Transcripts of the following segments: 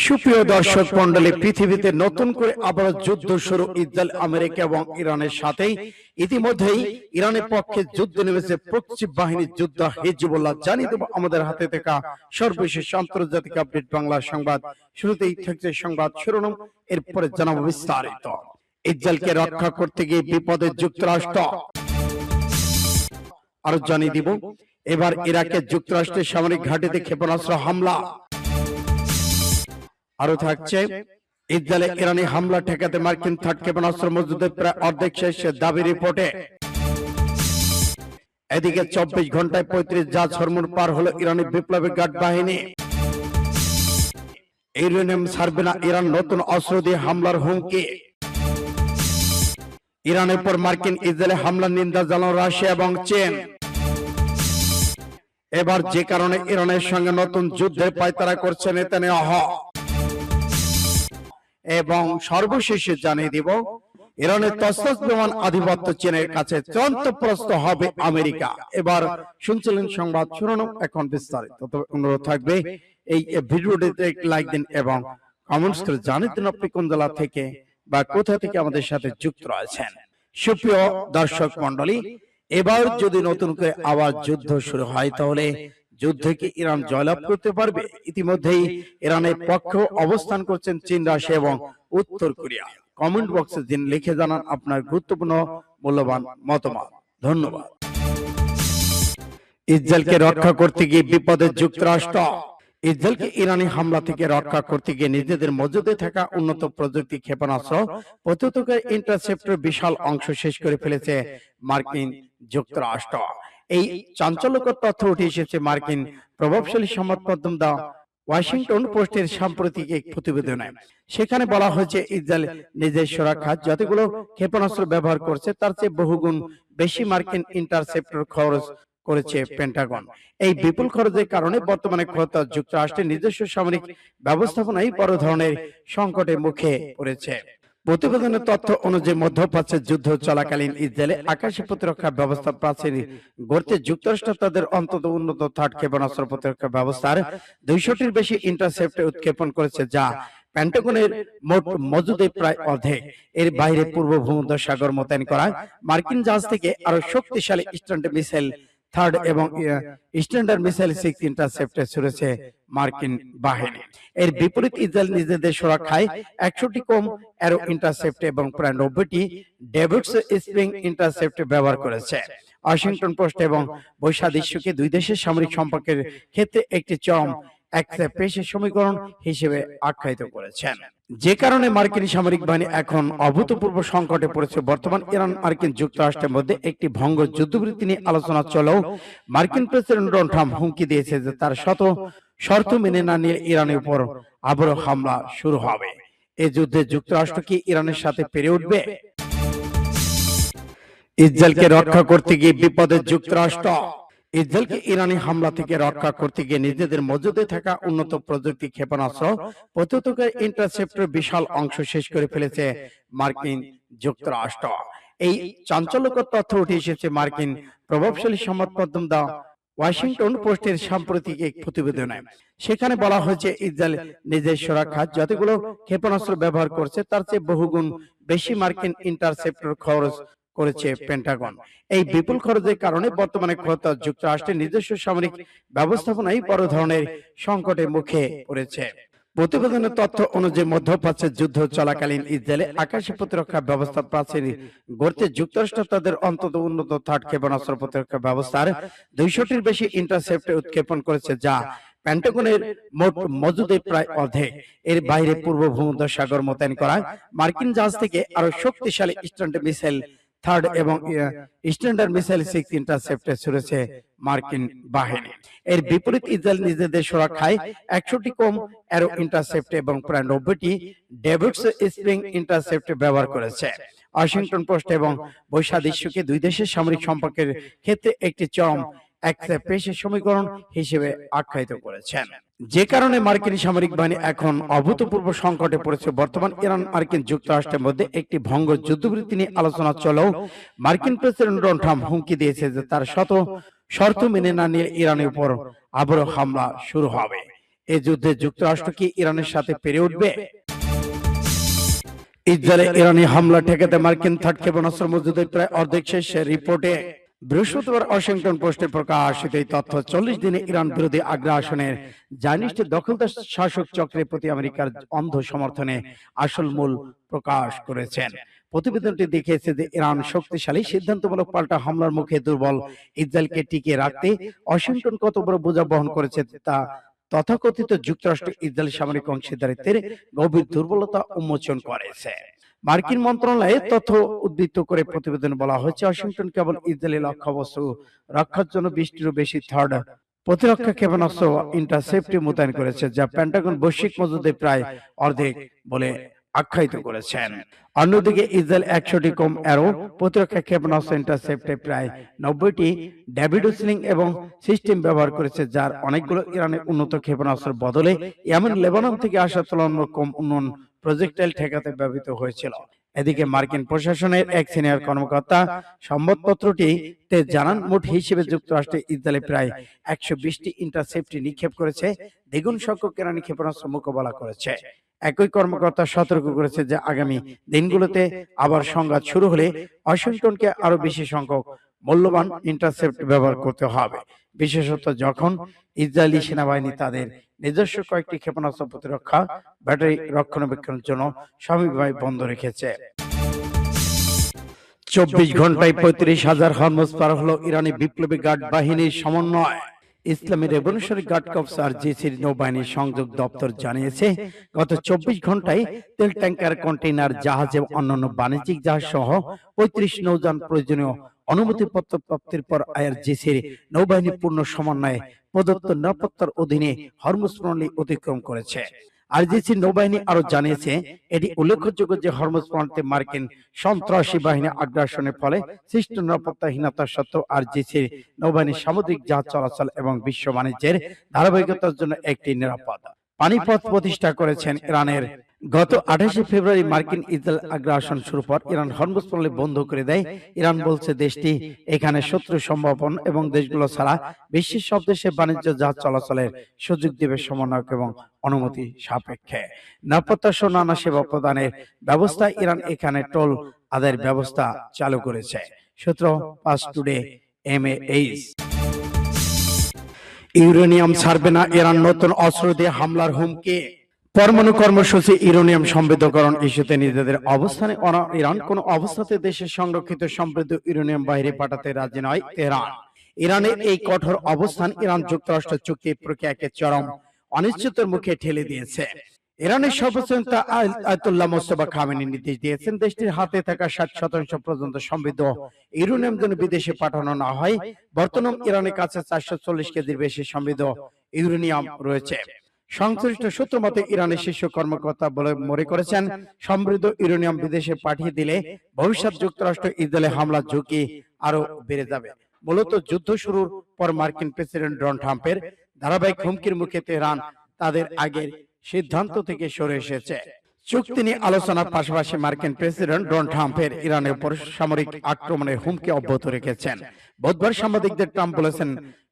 সুপ্রিয় দর্শক মন্ডলী, পৃথিবীতে নতুন করে আবার যুদ্ধ শুরু ইসরায়েল, আমেরিকা এবং ইরানের সাথে। ইতিমধ্যেই ইরানের পক্ষে যুদ্ধ নেমেছে পশ্চিম বাহিনীর যোদ্ধা হিজবুল্লাহ। জানিয়ে দেব আমাদের হাতে থাকা সর্বশেষ আন্তর্জাতিক আপডেট বাংলা সংবাদ। শুরুতেই থাকছে সংবাদ শিরোনাম, এরপরে জানাবো বিস্তারিত। ইসরায়েলকে রক্ষা করতে গিয়ে বিপদে যুক্তরাষ্ট্র। আরো জানিয়ে দিব, এবার ইরাকে যুক্তরাষ্ট্রের সামরিক ঘাঁটিতে ক্ষেপণাস্ত্র হামলা। আরো থাকছে, ইসরায়েলে ইরানি হামলা ঠেকাতে মার্কিন থার্ড ক্ষেপণাস্ত্র মজুদের প্রায় অর্ধেক শেষ দাবি রিপোর্টে। এদিকে 24 ঘন্টায় 35 জাহাজ হরমুজ পার হলো ইরানি বিপ্লবী গার্ড বাহিনী। ইউরেনিয়াম ছাড়বে না ইরান, নতুন অস্ত্র দিয়ে হামলার হুমকি। ইরানের পর মার্কিন ইসরায়েলে হামলার নিন্দা জানালো রাশিয়া এবং চীন। এবার যে কারণে ইরানের সঙ্গে নতুন যুদ্ধের পায়তারা করছে নেতানিয়াহু। এবং সর্বশেষে জানিয়ে দিব, ইরানের তসনস বিমান আধিপত্য চীনের কাছে চূড়ান্ত হবে আমেরিকা। এবার শুনছিলেন সংবাদ শিরোনাম, এখন বিস্তারিত। তবে অনুরোধ থাকবে এই ভিডিওটিতে লাইক দিন এবং কমেন্টস করে জানিয়ে দিন আপনি কোন জেলা থেকে বা কোথা থেকে আমাদের সাথে যুক্ত রয়েছেন। সুপ্রিয় দর্শক মন্ডলী, এবার যদি নতুন করে আবার যুদ্ধ শুরু হয়, তাহলে যুদ্ধে কি ইরান জয়লাভ করতে পারবে? ইতিমধ্যেই ইরানের পক্ষে অবস্থান করছেন চীন, রাশিয়া এবং উত্তর কোরিয়া। কমেন্ট বক্সে দিন লিখে জানান আপনার গুরুত্বপূর্ণ মূল্যবান মতামত। ধন্যবাদ। ইসরায়েলকে রক্ষা করতে গিয়ে বিপদে যুক্তরাষ্ট্র। ইসরায়েলকে ইরানি হামলা থেকে রক্ষা করতে গিয়ে নিজেদের মজুদে থাকা উন্নত প্রযুক্তি ক্ষেপণাস্ত্র প্রত্যুত্তরকারী ইন্টারসেপ্টর বিশাল অংশ শেষ করে ফেলেছে মার্কিন যুক্তরাষ্ট্র। এই চাঞ্চল্যকর তথ্য উঠে এসেছে মার্কিন প্রভাবশালী সংবাদ মাধ্যম দা ওয়াশিংটন পোস্টের সাম্প্রতিক এক প্রতিবেদনে। সেখানে বলা হয়েছে, ইসরায়েল নিজের সুরক্ষায় যতগুলো ক্ষেপণাস্ত্র ব্যবহার করছে তার চেয়ে বহুগুণ বেশি মার্কিন ইন্টারসেপ্টর খরচ করেছে পেন্টাগন। এই বিপুল খরচের কারণে বর্তমানে যুক্তরাষ্ট্রের নিজস্ব সামরিক ব্যবস্থাপনায় বড় ধরনের সংকটের মুখে পড়েছে। প্রতিবেদনের তথ্য অনুযায়ী মধ্যপ্রাচ্যের যুদ্ধ চলাকালীন ইসরায়েলে আকাশী প্রতিরক্ষা ব্যবস্থা প্রাচীর গড়তে যুক্তরাষ্ট্র তাদের অন্তত উন্নত থার্ড ক্ষেপণাস্ত্র প্রতিরক্ষা ব্যবস্থার 200টির বেশি ইন্টারসেপ্টে উৎক্ষেপণ করেছে, যা পেন্টাগনের মোট মজুদের প্রায় অর্ধেক। এর বাইরে পূর্ব ভূমধ্যসাগর মোতায়েন করা মার্কিন জাহাজ থেকে আরো শক্তিশালী স্ট্যান্ডার্ড মিসাইল থার্ড এবং স্ট্যান্ডার্ড মিসাইল 6 ইন্টারসেপ্টে ছুড়েছে মার্কিন বাহিনী। এর বিপরীত ইসরায়েল নিজেদের সুরক্ষায় 100টি কম অ্যারো ইন্টারসেপ্ট এবং প্রায় 90টি ডেভিডস স্প্রিং ইন্টারসেপ্ট ব্যবহার করেছে। ওয়াশিংটন পোস্ট এবং বৈসাদৃশ্যকে দুই দেশের সামরিক সম্পর্কের ক্ষেত্রে একটি চরম পেশের সমীকরণ হিসেবে আখ্যায়িত করেছেন। যে কারণে মার্কিন সামরিক বাহিনী এখন অভূতপূর্ব সংকটে পড়েছে। বর্তমান ইরান মার্কিন যুক্তরাষ্ট্রের মধ্যে একটি ভঙ্গ যুদ্ধবিরতি নিয়ে আলোচনা চলেও মার্কিন প্রেসিডেন্ট ডোনাল্ড ট্রাম্প হুমকি দিয়েছে যে তার শর্ত মেনে না নিয়ে ইরানের উপর আবারও হামলা শুরু হবে। এই যুদ্ধে যুক্তরাষ্ট্র কি ইরানের সাথে পেরে উঠবে? ইসরায়েলকে রক্ষা করতে গিয়ে বিপদে যুক্তরাষ্ট্র। ইসরায়েলকে ইরানি হামলা থেকে রক্ষা করতে গিয়ে নিজেদের মজুদে থাকা উন্নত প্রযুক্তি ক্ষেপণাস্ত্র প্রত্যুত্তরকারী ইন্টারসেপ্টর বিশাল অংশ শেষ করে ফেলেছে মার্কিন যুক্তরাষ্ট্র। এই চাঞ্চল্যকর তথ্য উঠে এসেছে মার্কিন প্রভাবশালী সংবাদ মাধ্যম দা ওয়াশিংটন পোস্টের সাম্প্রতিক এক প্রতিবেদনে। সেখানে বলা হয়েছে, ইসরায়েল নিজের সুরক্ষায় যতগুলো ক্ষেপণাস্ত্র ব্যবহার করছে তার চেয়ে বহুগুণ বেশি মার্কিন ইন্টারসেপ্টর খরচ করেছে পেন্টাগন। এই বিপুল খরচের কারণে বর্তমানে যুক্তরাষ্ট্রের নিজস্ব সামরিক ব্যবস্থাপনায় বড় ধরনের সংকটের মুখে পড়েছে। প্রতিবেদনের তথ্য অনুযায়ী মধ্যপ্রাচ্যের যুদ্ধ চলাকালীন ইসরায়েলে আকাশী প্রতিরক্ষা ব্যবস্থা প্রাচীর গড়তে যুক্তরাষ্ট্র তাদের অন্তত উন্নত থার্ড ক্ষেপণাস্ত্র প্রতিরক্ষা ব্যবস্থার 200টির বেশি ইন্টারসেপ্টে উৎক্ষেপণ করেছে, যা পেন্টাগনের মোট মজুদের প্রায় অর্ধেক। এর বাইরে পূর্ব ভূমধ্যসাগর মোতায়েন করা মার্কিন জাহাজ থেকে আরো শক্তিশালী স্ট্যান্ডার্ড মিসাইল থার্ড এবং স্ট্যান্ডার্ড মিসাইল 6 ইন্টারসেপ্টে ছুড়েছে মার্কিন বাহিনী। এর বিপরীত ইসরায়েল নিজেদের সুরক্ষায় 100টি কম অ্যারো ইন্টারসেপ্ট এবং প্রায় 90টি ডেভিডস স্প্রিং ইন্টারসেপ্ট ব্যবহার করেছে। ওয়াশিংটন পোস্ট এবং বৈসাদৃশ্যকে দুই দেশের সামরিক সম্পর্কের ক্ষেত্রে একটি চরম পেশের সমীকরণ হিসেবে আখ্যায়িত করেছেন। যে কারণে মার্কিন সামরিক বাহিনী এখন অভূতপূর্ব সংকটে পড়েছে। বর্তমান ইরান মার্কিন যুক্তরাষ্ট্রের মধ্যে একটি ভঙ্গ যুদ্ধবিরতি নিয়ে আলোচনা চলেও মার্কিন প্রেসিডেন্ট ডোনাল্ড ট্রাম্প হুমকি দিয়েছে যে তার শর্ত মেনে না নিয়ে ইরানের উপর আবারও হামলা শুরু হবে। এই যুদ্ধে যুক্তরাষ্ট্র কি ইরানের সাথে পেরে উঠবে? ইসরায়েলে ইরানি হামলা ঠেকাতে মার্কিন থার্ড ক্ষেপণাস্ত্র মজুদের প্রায় অর্ধেক শেষ রিপোর্টে বৃহস্পতিবার ওয়াশিংটন পোস্টে প্রকাশিত এই তথ্য 40 দিনে ইরান বিরোধী আগ্রাসনের জায়নিস্ট দখলদার শাসক চক্রের প্রতি আমেরিকার অন্ধ সমর্থনে আসল মূল প্রকাশ করেছেন। প্রতিবেদনটি দেখিয়েছে যে ইরান শক্তিশালী সিদ্ধান্তমূলক পাল্টা হামলার মুখে দুর্বল ইসরায়েলকে টিকিয়ে রাখতে ওয়াশিংটন কত বড় বোঝা বহন করেছে তা তথাকথিত যুক্তরাষ্ট্র ইসরায়েল সামরিক অংশীদারিত্বের গভীর দুর্বলতা উন্মোচন করেছে। মার্কিন মন্ত্রণালয়ে তথ্য উদ্ধৃত করে প্রতিবেদনে বলা হয়েছে, ওয়াশিংটন কেবল ইসরায়েলি লক্ষ্যবস্তু রক্ষার জন্য 20টিরও বেশি থার্ড প্রতিরক্ষা ক্ষেপণাস্ত্র ইন্টারসেপ্টর মোতায়েন করেছে, যা পেন্টাগন বৈশ্বিক মজুদের প্রায় অর্ধেক বলে আখ্যায়িত করেছেন। অন্যদিকে ইসরায়েল 100টি কম অ্যারো প্রতিরক্ষা ক্ষেপণাস্ত্র ইন্টারসেপ্টে প্রায় 90টি ড্যাভিড স্লিং এবং সিস্টেম ব্যবহার করেছে, যার অনেকগুলো ইরানের উন্নত ক্ষেপণাস্ত্রের বদলে ইয়েমেন লেবানন থেকে আসা তুলনামূলক কম উন্নয়ন প্রজেক্টাইল ঠেকাতে ব্যবহৃত হয়েছিল। এদিকে মার্কিন প্রশাসনের এক সিনিয়র কর্মকর্তা সংবাদপত্রটিতে জানান, মোট হিসেবে যুক্তরাষ্ট্র ইসরায়েলে প্রায় 120টি ইন্টারসেপ্টর নিক্ষেপ করেছে, দ্বিগুণ সংখ্যক ইরানি ক্ষেপণাস্ত্র মোকাবেলা করেছে। একই কর্মকর্তা সতর্ক করেছে যে আগামী দিনগুলোতে আবার সংঘাত শুরু হলে ওয়াশিংটনকে আরো বেশি সংখ্যক মূল্যবান ইন্টারসেপ্ট ব্যবহার করতে হবে, বিশেষত যখন ইসরায়েলি সেনাবাহিনী তাদের নিজস্ব কয়েকটি ক্ষেপণাস্ত্র প্রতিরক্ষা ব্যাটারি রক্ষণাবেক্ষণের জন্য সাময়িকভাবে বন্ধ রেখেছে। 24 ঘন্টায় 35,000 হরমুজ পার হলো ইরানি বিপ্লবী গার্ড বাহিনীর সমন্বয়। ইসলামী রেভলিউশনারি গার্ড কর্পস আরজিসির নৌবাহিনীর সংযোগ দপ্তর জানিয়েছে, গত 24 ঘন্টায় তেল ট্যাঙ্কার, কন্টেইনার জাহাজ এবং অন্যান্য বাণিজ্যিক জাহাজ সহ 35 নৌযান প্রয়োজনীয় অনুমতিপত্র প্রাপ্তির পর আরজিসির নৌবাহিনী পূর্ণ সমন্বয়ে প্রদত্ত নিরাপত্তার অধীনে হরমুজ প্রণালী অতিক্রম করেছে। আরজিসির নৌবাহিনী আরো জানিয়েছে, এটি উল্লেখযোগ্য যে হরমুজ প্রণালীতে মার্কিন সন্ত্রাসী বাহিনী আগ্রাসনের ফলে সৃষ্ট নিরাপত্তাহীনতা সত্ত্বেও আরজিসির নৌবাহিনীর সামুদ্রিক জাহাজ চলাচল এবং বিশ্ব বাণিজ্যের ধারাবাহিকতার জন্য একটি নিরাপদ পানিপথ প্রতিষ্ঠা করেছেন। ইরানের গত 28 ফেব্রুয়ারি মার্কিন ইসরায়েল আগ্রাসন শুরু পর ইরান হরমুজ প্রণালী বন্ধ করে দেয়। ইরান বলছে দেশটি এখানে শত্রু সম্ভাবন এবং দেশগুলো ছাড়া বিশ্বের সব দেশে বাণিজ্য জাহাজ চলাচলের সুযোগ দেবে সমন্বয়ক এবং অনুমতি সাপেক্ষে। নিরাপত্তা সহ নানা সেবা প্রদানের ব্যবস্থা ইরান এখানে টোল আদায়ের ব্যবস্থা চালু করেছে। সূত্র পাস টুডে এমএএইচ। ইউরেনিয়াম ছাড়বে না ইরান, নতুন অস্ত্র দিয়ে হামলার হুমকি। পরমাণু কর্মসূচি ইউরেনিয়াম সমৃদ্ধকরণ ইস্যুতে নিজেদের অবস্থানে ইরান কোন অবস্থাতে দেশের সংরক্ষিত সমৃদ্ধ ইউরেনিয়াম বাইরে পাঠাতে রাজি নয় তেহরান। ইরানের এই কঠোর অবস্থান ইরান যুক্তরাষ্ট্র চুক্তি প্রক্রিয়াকে চরম অনিশ্চয়তার মুখে ঠেলে দিয়েছে। ইরানের সর্বোচ্চ নেতা আয়াতুল্লাহ মোস্তফা খামেনি নির্দেশ দিয়েছেন, দেশটির হাতে থাকা 60% পর্যন্ত সমৃদ্ধ ইউরেনিয়াম যেন বিদেশে পাঠানো না হয়। বর্তমান ইরানের কাছে 440 কেজির বেশি সমৃদ্ধ ইউরেনিয়াম রয়েছে। সংশ্লিষ্ট সূত্র মতে ইরানের শীর্ষ কর্মকর্তা বলে মনে করেছেন, সমৃদ্ধ ইউরেনিয়াম বিদেশে পাঠিয়ে দিলে ভবিষ্যৎ যুক্তরাষ্ট্র ইসরায়েলে হামলার ঝুঁকি আরো বেড়ে যাবে। মূলত যুদ্ধ শুরুর পর মার্কিন প্রেসিডেন্ট ডোনাল্ড ট্রাম্পের ধারাবাহিক হুমকির মুখে তেহরান তাদের আগের সিদ্ধান্ত থেকে সরে এসেছে। চুক্তি নিয়ে আলোচনার পাশাপাশি মার্কিন প্রেসিডেন্ট ডোনাল্ড ট্রাম্পের ইরানের উপর সামরিক আক্রমণের হুমকি অব্যাহত রেখেছেন। বুধবার সাংবাদিকদের ট্রাম্প বলেছেন,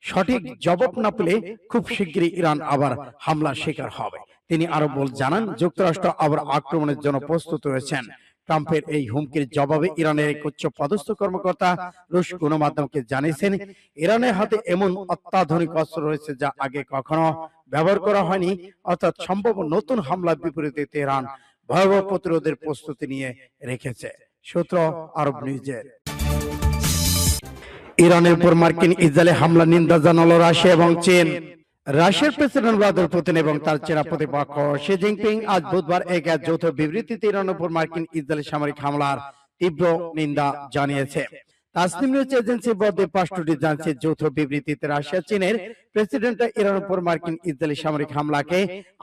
সঠিক জবাব না পেলে খুব শিগগিরই ইরান আবার হামলার শিকার হবে। তিনি আরো জানান, যুক্তরাষ্ট্র আবার আক্রমণের জন্য প্রস্তুত রয়েছেন। ট্রাম্পের এই হুমকির জবাবে ইরানের এক উচ্চ পদস্থ কর্মকর্তা রুশ গণমাধ্যমকে জানিয়েছেন, ইরানের হাতে এমন অত্যাধুনিক অস্ত্র রয়েছে যা আগে কখনো ব্যবহার করা হয়নি, অর্থাৎ সম্ভব নতুন হামলার বিপরীতে তেহরান ভয়াবহ প্রতিরোধের প্রস্তুতি নিয়ে রেখেছে। সূত্র আরব নিউজের। ইরানের উপর মার্কিন ইসরায়েলে হামলা নিন্দা জানালো রাশিয়া এবং চীন। রাশিয়ার প্রেসিডেন্ট ভ্লাদিমির পুতিন এবং তার চীনা প্রতিপক্ষ শি জিনপিং আজ বুধবার এক যৌথ বিবৃতিতে ইরানের উপর মার্কিন ইসরায়েলি সামরিক হামলার তীব্র নিন্দা জানিয়েছে। তাসনিম নিউজ এজেন্সি বরাদ্দে পাঁচটি জানিয়েছে, যৌথ বিবৃতিতে রাশিয়া চীনের প্রেসিডেন্ট ইরানের উপর মার্কিন ইসরায়েলি সামরিক হামলাকে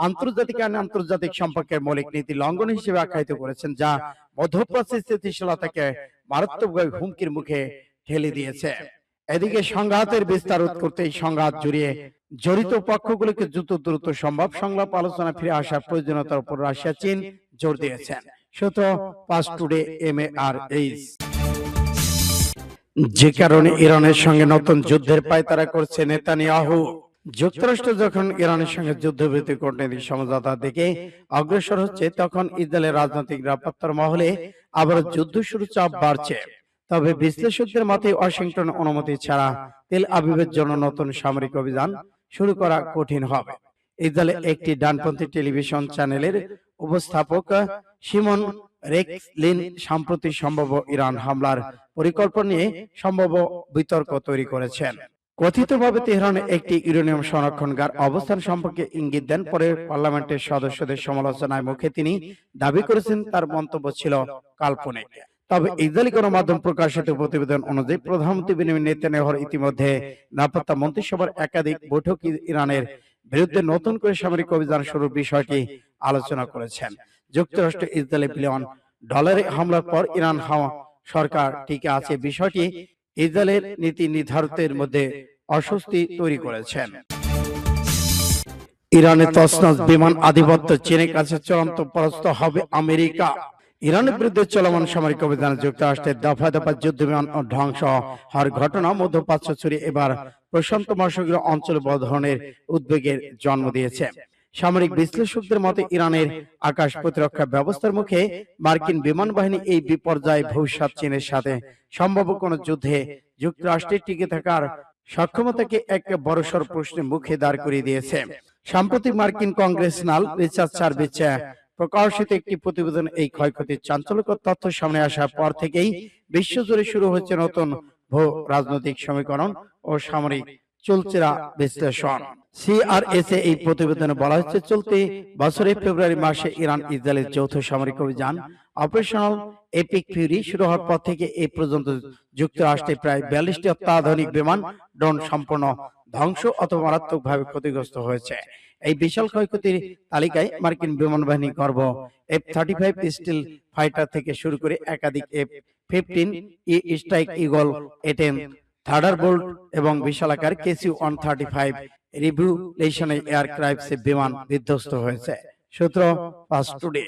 আন্তর্জাতিক আইন, আন্তর্জাতিক সম্পর্কের মৌলিক নীতি লঙ্ঘন হিসেবে আখ্যায়িত করেছেন, যা মধ্যপ্রাচ্যের স্থিতিশীলতাকে মারাত্মকভাবে হুমকির মুখে ঠেলে দিয়েছে। এদিকে সংঘাতের বিস্তার রোধ করতে এই সংঘাত জড়িত পক্ষগুলোকে দ্রুত সম্ভব সংলাপ আলোচনা ফিরে আসার প্রয়োজনীয়তার উপর রাশিয়া চীন জোর দিয়েছেন। সূত্র পাস টুডে এমএআরএইচ। যে কারণে ইরানের সঙ্গে নতুন যুদ্ধের পায়তারা করছে নেতানিয়াহু। যুক্তরাষ্ট্র যখন ইরানের সঙ্গে যুদ্ধবিরতি কূটনৈতিক সমঝোতা দিকে অগ্রসর হচ্ছে, তখন ইসরায়েলের রাজনৈতিক নিরাপত্তার মহলে আবার যুদ্ধ শুরু চাপ বাড়ছে। তবে বিশ্লেষকদের মতে ওয়াশিংটন অনুমতি ছাড়া তেল আবিবের জন্য নতুন সামরিক অভিযান শুরু করা কঠিন হবে। ইসরায়েলের একটি ডানপন্থী টেলিভিশন চ্যানেলের উপস্থাপক সিমন রেক্সলিন সম্প্রতি সম্ভাব্য ইরান হামলার পরিকল্পনা নিয়ে সম্ভাব্য বিতর্ক তৈরি করেছেন। কথিতভাবে তেহরানে একটি ইউরেনিয়াম সংরক্ষণগার অবস্থান সম্পর্কে ইঙ্গিত দেন। পরে পার্লামেন্টের সদস্যদের সমালোচনায় মুখে তিনি দাবি করেছেন তার মন্তব্য ছিল কাল্পনিক। তবে ইসরায়েলি গণমাধ্যম প্রকাশিত প্রতিবেদন অনুযায়ী প্রধানমন্ত্রী বেনিয়ামিন নেতানিয়াহুর ইতিমধ্যে নিরাপত্তা মন্ত্রিসভার একাধিক বৈঠক ইরানের বিরুদ্ধে নতুন করে সামরিক অভিযান শুরুর বিষয়টি আলোচনা করেছেন। যুক্তরাষ্ট্র ইসরায়েলে বিলিয়ন ডলারের হামলার পর ইরান সরকার টিকে আছে বিষয়টি ইসরায়েলের নীতি নির্ধারকদের মধ্যে অস্বস্তি তৈরি করেছেন। ইরানের তছনছ বিমান আধিপত্য চীনের কাছে চূড়ান্ত পরাস্ত হবে আমেরিকা। ইরানের বিরুদ্ধে চলমান সামরিক অভিযানে যুক্তরাষ্ট্রের দফায় দফায় যুদ্ধ বিমান ধ্বংস হওয়ার ঘটনা মধ্যপ্রাচ্য জুড়ে এবার প্রশান্ত মহাসাগরীয় অঞ্চলে বড় ধরনের উদ্বেগের জন্ম দিয়েছে। সামরিক বিশ্লেষকদের মতে ইরানের আকাশ প্রতিরক্ষা ব্যবস্থার মুখে মার্কিন বিমান বাহিনী এই বিপর্যয় ভবিষ্যৎ চীনের সাথে সম্ভাব্য কোন যুদ্ধে যুক্তরাষ্ট্রের টিকে থাকার সক্ষমতাকে এক বড়সড় প্রশ্নের মুখে দাঁড় করিয়ে দিয়েছে। সাম্প্রতিক মার্কিন কংগ্রেসনাল রিসার্চ সার্ভিস প্রকাশিত একটি প্রতিবেদন এই ক্ষয়ক্ষতির চাঞ্চল্যকর তথ্য সামনে আসার পর থেকেই বিশ্বজুড়ে শুরু হচ্ছে নতুন ভূ রাজনৈতিক সমীকরণ ও সামরিক চুলচেরা বিশ্লেষণ। সিআরএসএ এই প্রতিবেদনে বলা হচ্ছে, চলতি বছরের ফেব্রুয়ারি মাসে ইরান ইসরায়েলের যৌথ সামরিক অভিযান অপারেশনাল এপিক ফিউরি শুরু হওয়ার পর থেকে এই পর্যন্ত যুক্তরাষ্ট্রে প্রায় 42টি অত্যাধুনিক বিমান ড্রোন সম্পূর্ণ ধ্বংস অথবা মারাত্মকভাবে ক্ষতিগ্রস্ত হয়েছে। এই বিশাল ক্ষয়ক্ষতির তালিকায় মার্কিন বিমান বাহিনী গর্ভ F-35 স্টিল ফাইটার থেকে শুরু করে একাধিক F-15 ই স্ট্রাইক ইগল A-10 থান্ডারবোল্ট এবং বিশালাকার KC-135 রিভলিউশনারি এয়ারক্রাফট বিমান বিধ্বস্ত হয়েছে। সূত্র ফাস্ট টুডে।